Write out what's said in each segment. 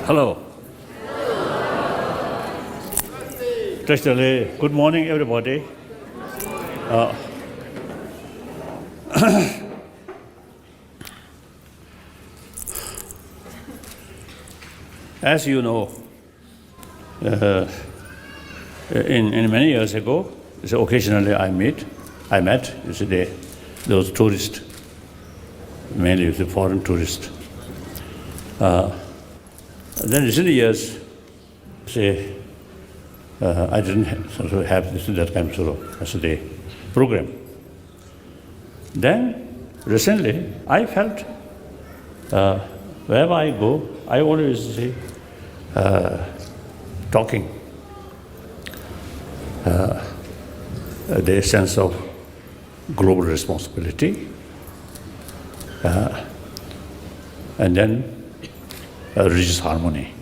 Hello. Good morning, everybody. As you know, in many years ago, so occasionally I met those tourists, mainly the foreign tourists. Then recent years, I didn't have that kind of program. Then recently, I felt wherever I go, I always say talking. The sense of global responsibility, and then religious harmony.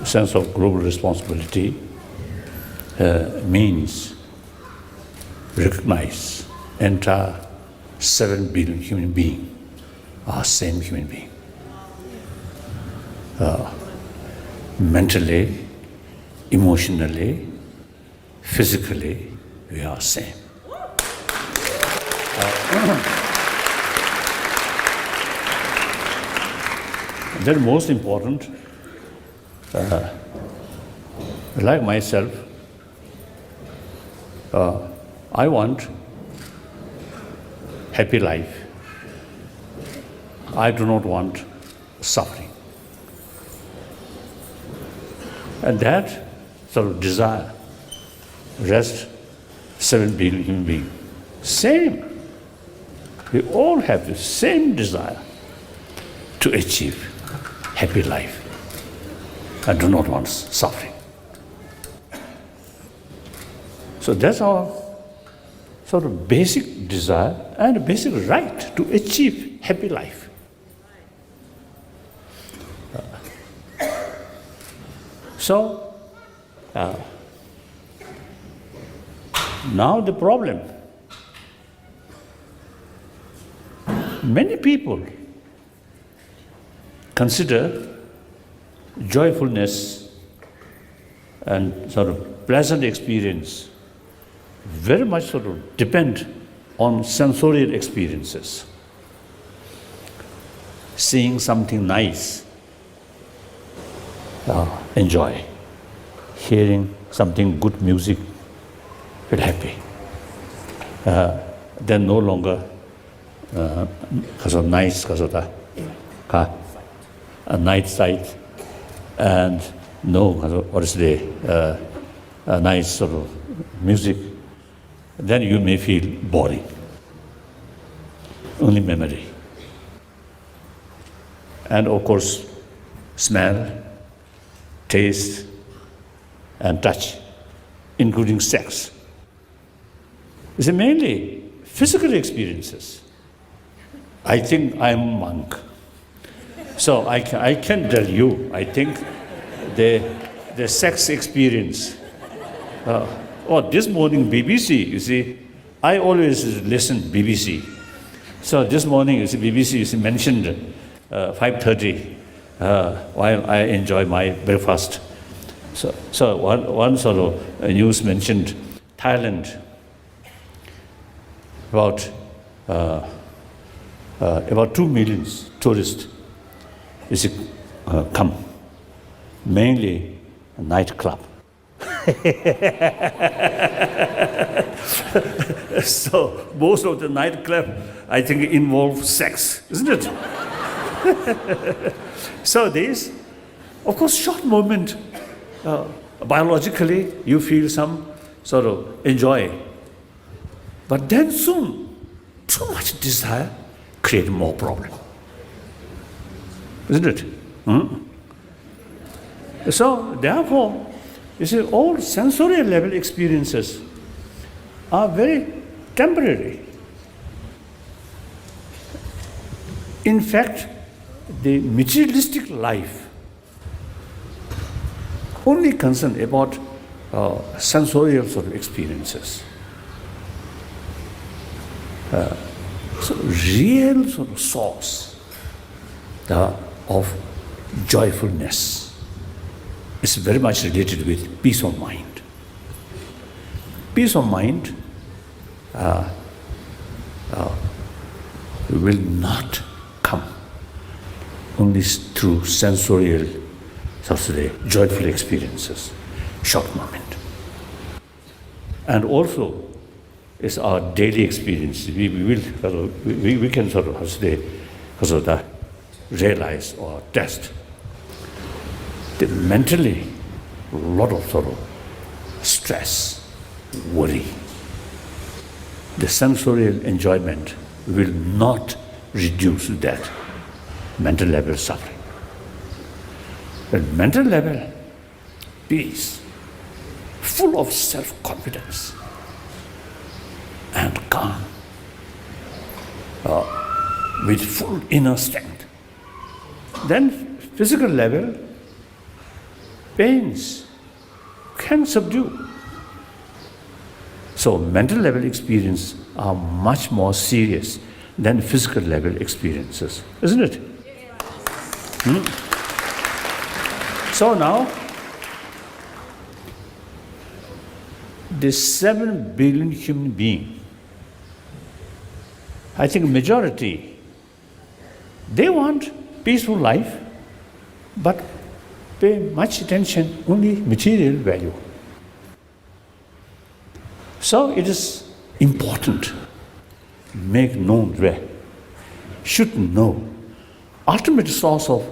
Sense of global responsibility means recognize entire 7 billion human beings are same human being. Mentally, emotionally, physically, we are same. Then most important, like myself, I want happy life. I do not want suffering. And that sort of desire rests 7 billion human beings. Same. We all have the same desire to achieve happy life. I do not want suffering. So that's our sort of basic desire and basic right to achieve happy life. So now the problem, many people consider joyfulness and sort of pleasant experience very much sort of depend on sensorial experiences. Seeing something nice, enjoy. Hearing something good music, feel happy. Then no longer because of nice, because of a night sight, and no, what is the nice sort of music, then you may feel boring. Only memory. And of course, smell, taste, and touch, including sex. It's mainly physical experiences. I think I'm a monk. So I can tell you, I think the sex experience. This morning BBC, you see, I always listen BBC. So this morning, you see, BBC mentioned 5:30 while I enjoy my breakfast. So one sort of news mentioned Thailand, about 2 million tourists come, mainly a nightclub. So most of the nightclub, I think, involve sex, isn't it? So this, of course, short moment, biologically you feel some sort of enjoy. But then soon, too much desire create more problem. Isn't it? So therefore, you see, all sensorial level experiences are very temporary. In fact, the materialistic life only concerned about sensorial sort of experiences. So real sort of source of joyfulness is very much related with peace of mind. Peace of mind will not come only through sensorial, so to say, joyful experiences, short moment. And also, it's our daily experience. We can sort of, how to say, because of that, realize or test that mentally, a lot of sort of stress, worry. The sensorial enjoyment will not reduce that mental level suffering. But mental level, peace, full of self-confidence and calm, with full inner strength. Then physical level, pains can subdue. So mental level experience are much more serious than physical level experiences, isn't it? So now, the 7 billion human beings, I think majority, they want peaceful life, but pay much attention only material value. So it is important to make known where, should know, ultimate source of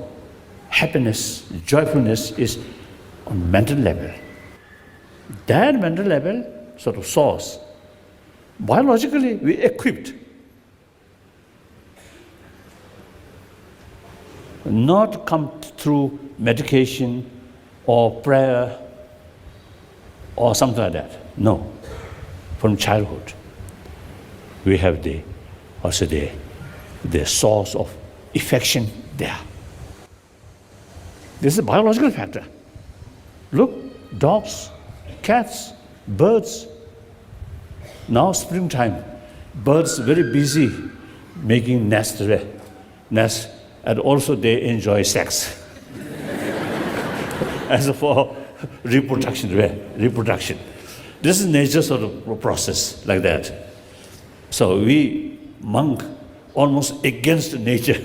happiness, joyfulness is on mental level. That mental level sort of source, biologically we equipped, not come through medication or prayer or something like that. No. From childhood, we have the source of affection there. This is a biological factor. Look, dogs, cats, birds. Now springtime, birds very busy making nests, and also they enjoy sex. As for reproduction. This is nature sort of process like that. So we monk almost against nature.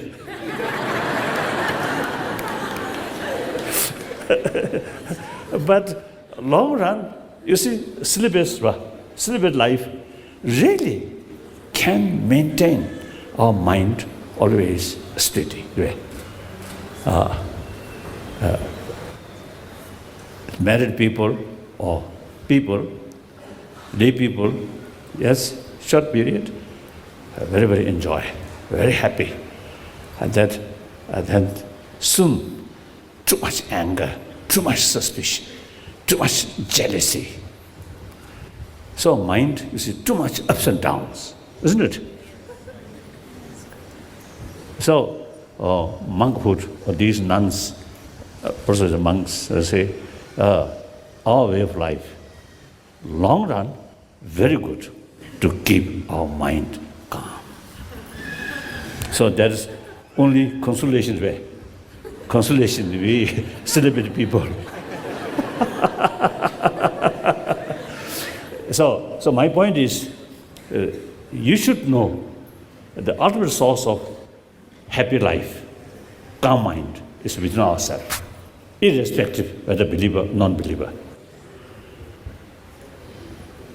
But long run, you see, celibate life really can maintain our mind always steady. Married people or lay people, yes, short period, very, very enjoy, very happy. And then soon, too much anger, too much suspicion, too much jealousy. So mind, you see, too much ups and downs, isn't it? So monkhood, or these nuns, professors, monks, they say, our way of life, long run, very good to keep our mind calm. So that is only consolation way. Consolation, we celebrate people. So my point is, you should know the ultimate source of happy life, calm mind, is within ourselves, irrespective whether believer, non-believer.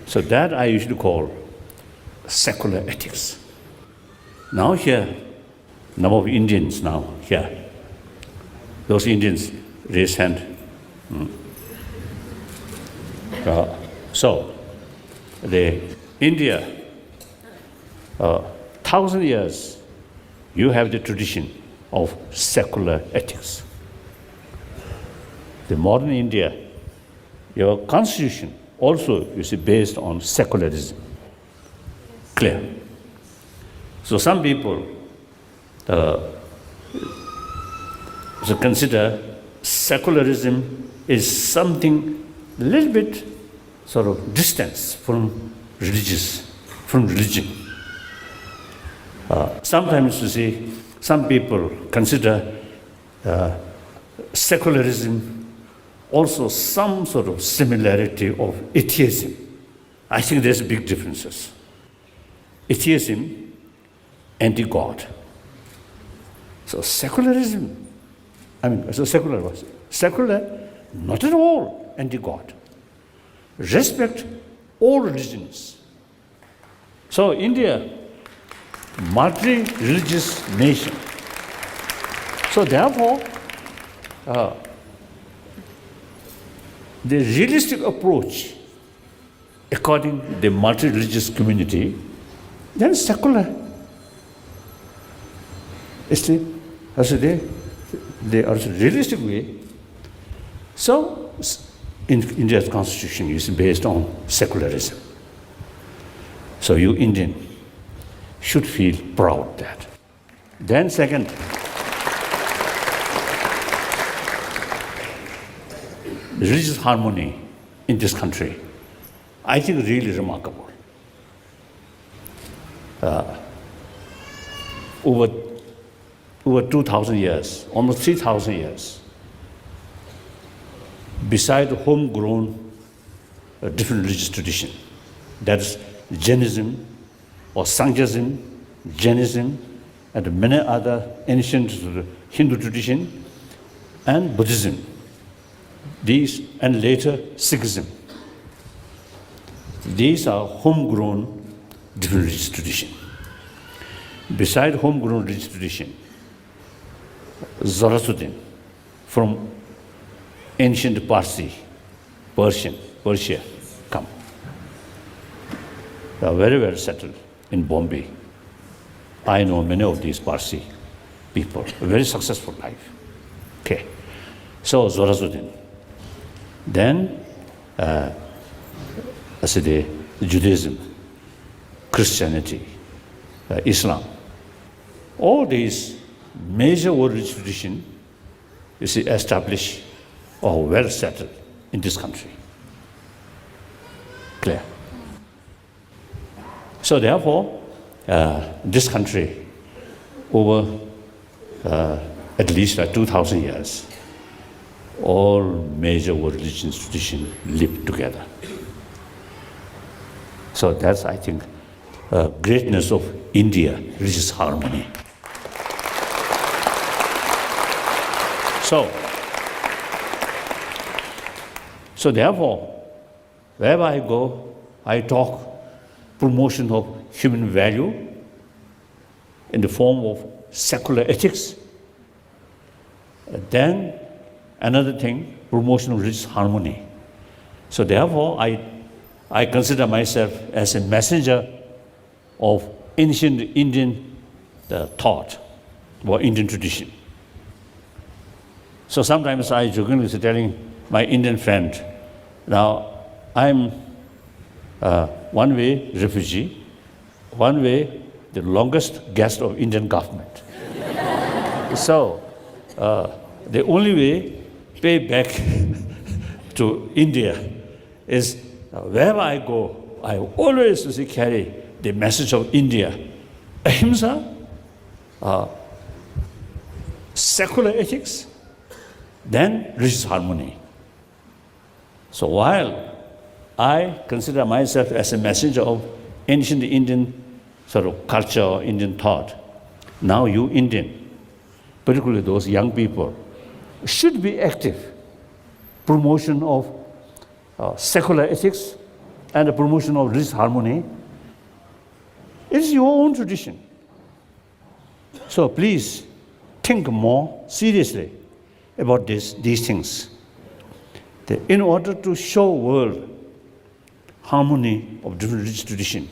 So that I usually call secular ethics. Now here, number of Indians now here. Those Indians raise hand. So the India, 1,000 years, you have the tradition of secular ethics. The modern India, your constitution also is based on secularism. Clear. So some people consider secularism is something a little bit sort of distance from religion. Sometimes you see, some people consider secularism also some sort of similarity of atheism. I think there's big differences. Atheism, anti-God. So secularism, secular, not at all anti-God. Respect all religions. So India, multi-religious nation. So therefore, the realistic approach, according to the multi-religious community, then secular. It's the realistic way. So in India's constitution is based on secularism. So you Indian should feel proud of that. Then second, religious harmony in this country, I think really remarkable. Over 2,000 years, almost 3,000 years, beside homegrown different religious tradition, that is Jainism or Sankhyaism, Jainism, and many other ancient Hindu tradition, and Buddhism. These, and later Sikhism. These are homegrown different religious tradition. Beside homegrown religious tradition, Zoroastrian from ancient Parsi, Persia, come. They are very well settled in Bombay. I know many of these Parsi people, a very successful life. Okay, so Zoroastrian. Then, Judaism, Christianity, Islam. All these major world religious traditions is established or well settled in this country. Clear? So therefore, this country, over at least 2,000 years, all major world religious traditions live together. So that's, I think, greatness of India, religious harmony. So therefore, wherever I go, I talk promotion of human value in the form of secular ethics. Then another thing, promotion of religious harmony. So therefore, I consider myself as a messenger of ancient Indian thought or Indian tradition. So sometimes I jokingly telling my Indian friend, now I'm one way refugee, one way the longest guest of Indian government. So the only way pay back to India is wherever I go, I always carry the message of India. Ahimsa, secular ethics, then religious harmony. So while I consider myself as a messenger of ancient Indian sort of culture or Indian thought, now you Indian, particularly those young people, should be active. Promotion of secular ethics and the promotion of religious harmony. It is your own tradition. So please think more seriously about these things. In order to show world harmony of different religious tradition,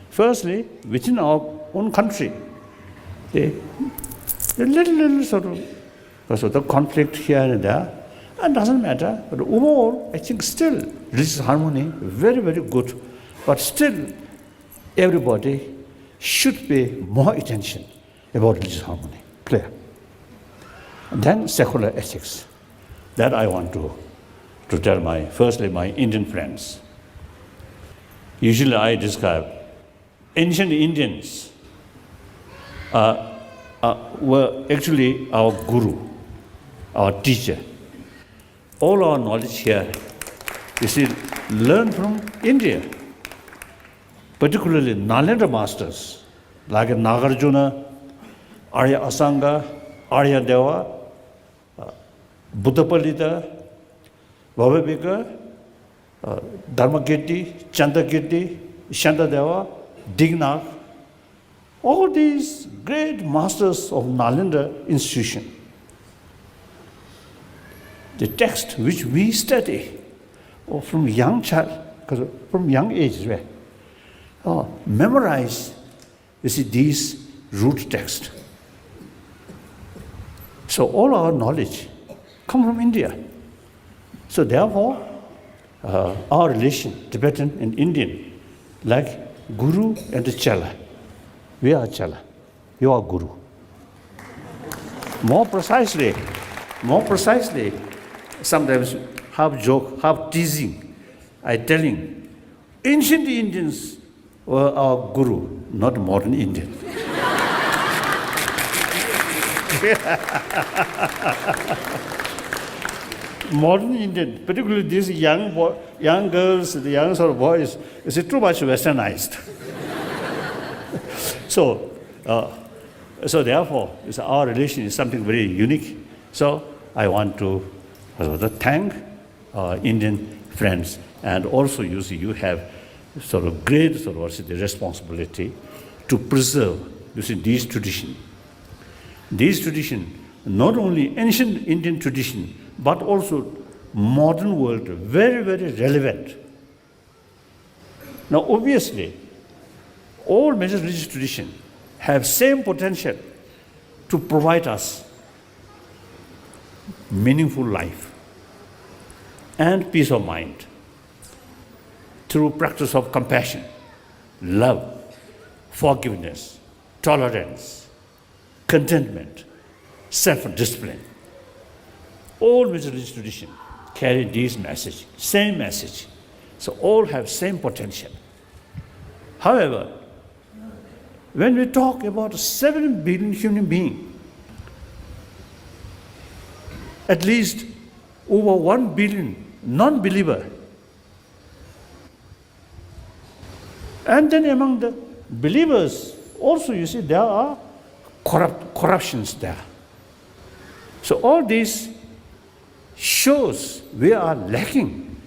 firstly, within our own country, the little sort of conflict here and there, and doesn't matter. But overall, I think still religious harmony, very, very good. But still, everybody should pay more attention about religious harmony. Clear? And then secular ethics. That I want to tell firstly my Indian friends. Usually I describe ancient Indians were actually our guru, our teacher. All our knowledge here, you see, learned from India, particularly Nalanda masters like Nagarjuna, Arya Asanga, Arya Deva, Buddhapalita, Bhavabhika, Dharmakirti, Chandakirti, Shandadeva, Dignath, all these great masters of Nalanda institution. The text which we study from young age, memorize, you see, these root texts. So all our knowledge come from India. So therefore, our relation, Tibetan and Indian, like Guru and the Chela. We are Chela, you are Guru. More precisely, sometimes half joke, half teasing, I telling, ancient Indians were our Guru, not modern Indian. Modern Indian, particularly these young girls, the young sort of boys, is too much westernized. So therefore, our relation is something very unique. So I want to thank our Indian friends, and also you see, you have sort of great the responsibility to preserve, you see, these traditions. These traditions, not only ancient Indian tradition, but also modern world, very, very relevant. Now, obviously, all major religious traditions have same potential to provide us meaningful life and peace of mind through practice of compassion, love, forgiveness, tolerance, contentment, self-discipline. All major religious traditions carry this message, same message. So all have same potential. However, when we talk about 7 billion human beings, at least over 1 billion non-believer, and then among the believers also, you see, there are corruptions there. So all this shows we are lacking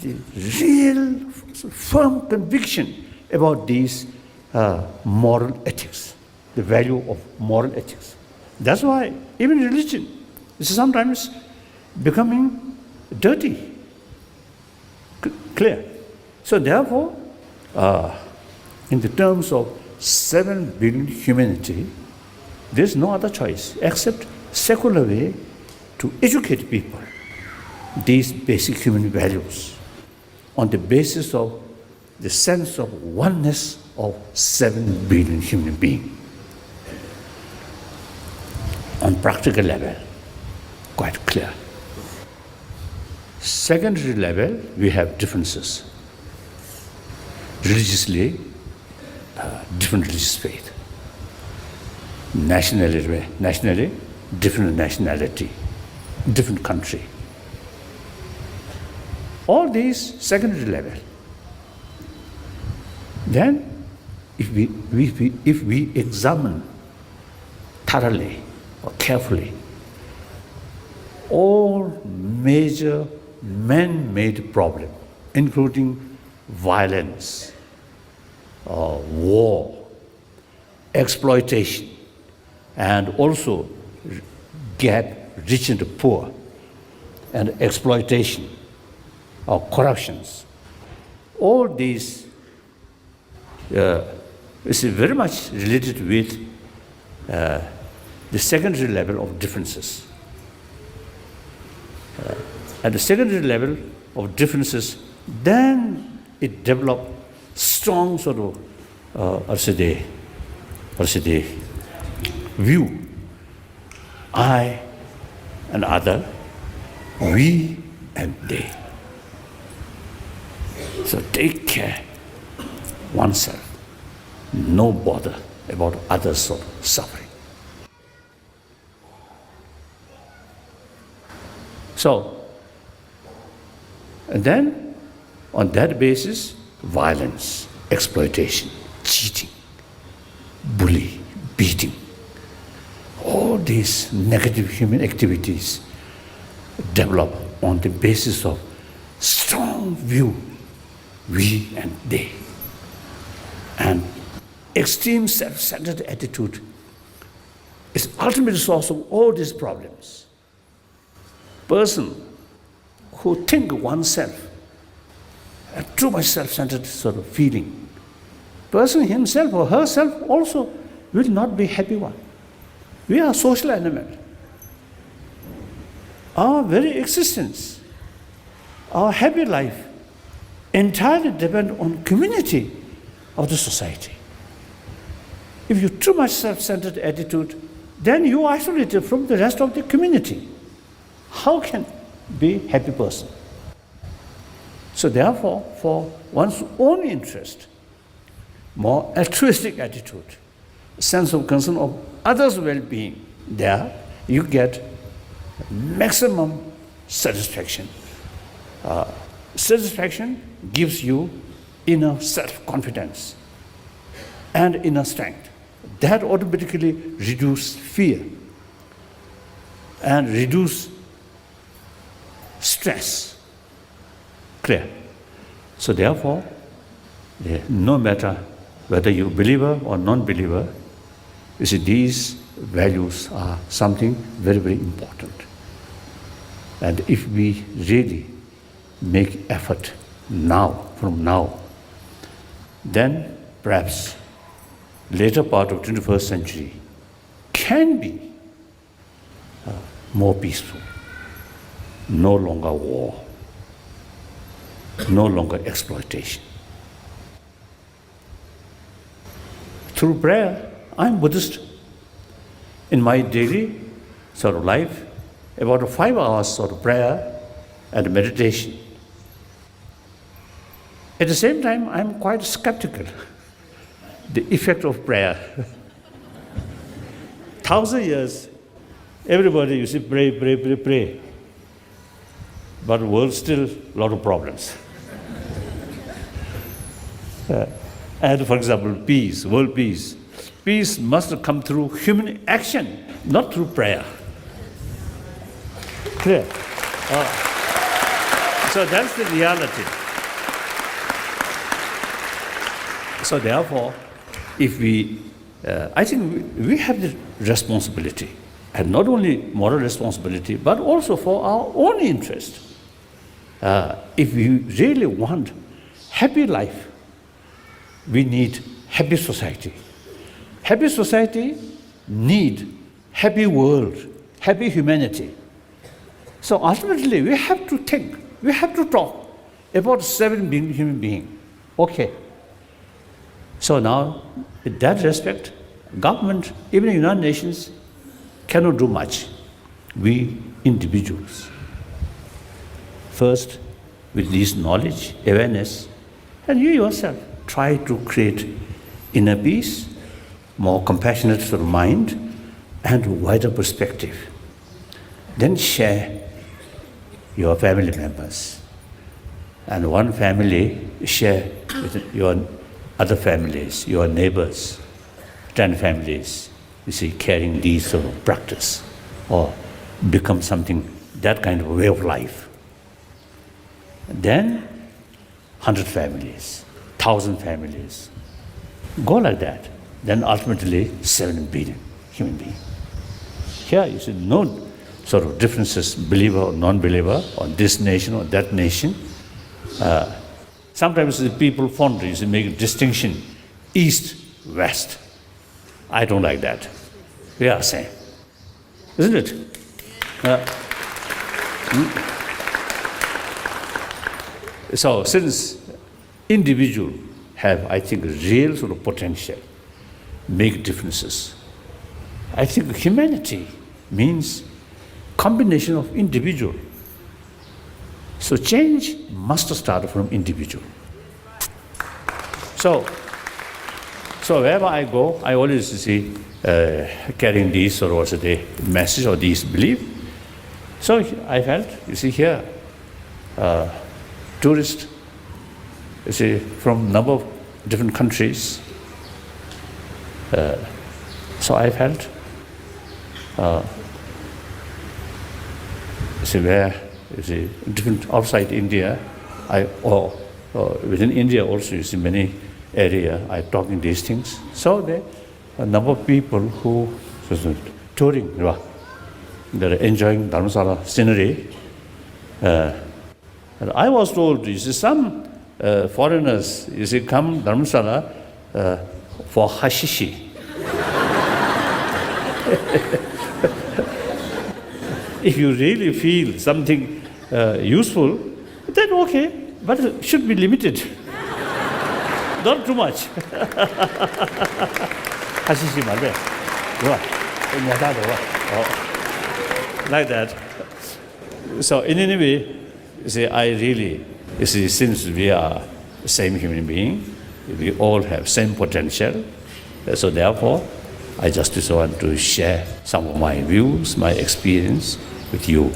the real firm conviction about these moral ethics, the value of moral ethics. That's why even religion is sometimes becoming dirty. Clear? So therefore, in the terms of 7 billion humanity, there's no other choice except secular way to educate people these basic human values on the basis of the sense of oneness of 7 billion human beings. On practical level, quite clear. Secondary level, we have differences. Religiously, different religious faith. Nationally, different nationality, different country. All these secondary level. Then, if we examine thoroughly or carefully all major man-made problems, including violence, war, exploitation, and also gap rich and poor, and exploitation or corruptions. All these is very much related with the secondary level of differences. At the secondary level of differences, then it developed strong sort of view. I and other we and they. So take care oneself. No bother about others' sort of suffering. So, and then on that basis, violence, exploitation, cheating, bully, beating, all these negative human activities develop on the basis of strong view, we and they. And extreme self-centered attitude is ultimate source of all these problems. Person who think oneself, a too much self-centered sort of feeling, person himself or herself also will not be happy one. We are social animal. Our very existence, our happy life, entirely depend on community of the society. If you too much self-centered attitude, then you are isolated from the rest of the community. How can be happy person? So therefore, for one's own interest, more altruistic attitude, sense of concern of others' well-being, there you get maximum satisfaction. Satisfaction gives you inner self-confidence and inner strength. That automatically reduces fear and reduce stress. Clear? So therefore, no matter whether you're believer or non-believer, you see, these values are something very, very important. And if we really make effort now, from now, then perhaps later part of 21st century can be more peaceful. No longer war, no longer exploitation. Through prayer, I'm Buddhist. In my daily sort of life, about 5 hours sort of prayer and meditation. At the same time, I'm quite skeptical. The effect of prayer. 1,000 years, everybody, you see, pray. But the world still a lot of problems. And for example, peace, world peace. Peace must come through human action, not through prayer. Clear? So that's the reality. So therefore, if we, I think we have the responsibility, and not only moral responsibility, but also for our own interest. If we really want happy life, we need happy society. Happy society need happy world, happy humanity. So ultimately, we have to think, we have to talk about 7 billion human beings. Okay. So now, in that respect, government, even the United Nations, cannot do much. We individuals. First, with this knowledge, awareness, and you yourself try to create inner peace, more compassionate sort of mind, and wider perspective. Then share your family members. And one family share with your other families, your neighbors, 10 families, you see, carrying these sort of practice, or become something, that kind of way of life. Then 100 families, 1,000 families. Go like that. Then ultimately 7 billion human beings. Here you see no sort of differences, believer or non-believer, or this nation or that nation. Sometimes the people fondly make a distinction, east, west. I don't like that. We are same, isn't it? So since individual have, I think, real sort of potential, make differences. I think humanity means combination of individual So change must start from individual. So wherever I go, I always see carrying this or also the message or this belief. So I felt, you see here, tourists, you see, from number of different countries. So I felt, you see, where, you see, different outside India, or within India also, you see, many area I talking these things. So there a number of people who touring, they're enjoying Dharamsala scenery. And I was told, you see, some foreigners, you see, come Dharamsala for hashishi. If you really feel something useful, then okay, but it should be limited. Not too much. Hashishi 말래. Like that. So in any way, you see, I really, you see, since we are the same human being, we all have same potential. So therefore, I just want to share some of my views, my experience with you.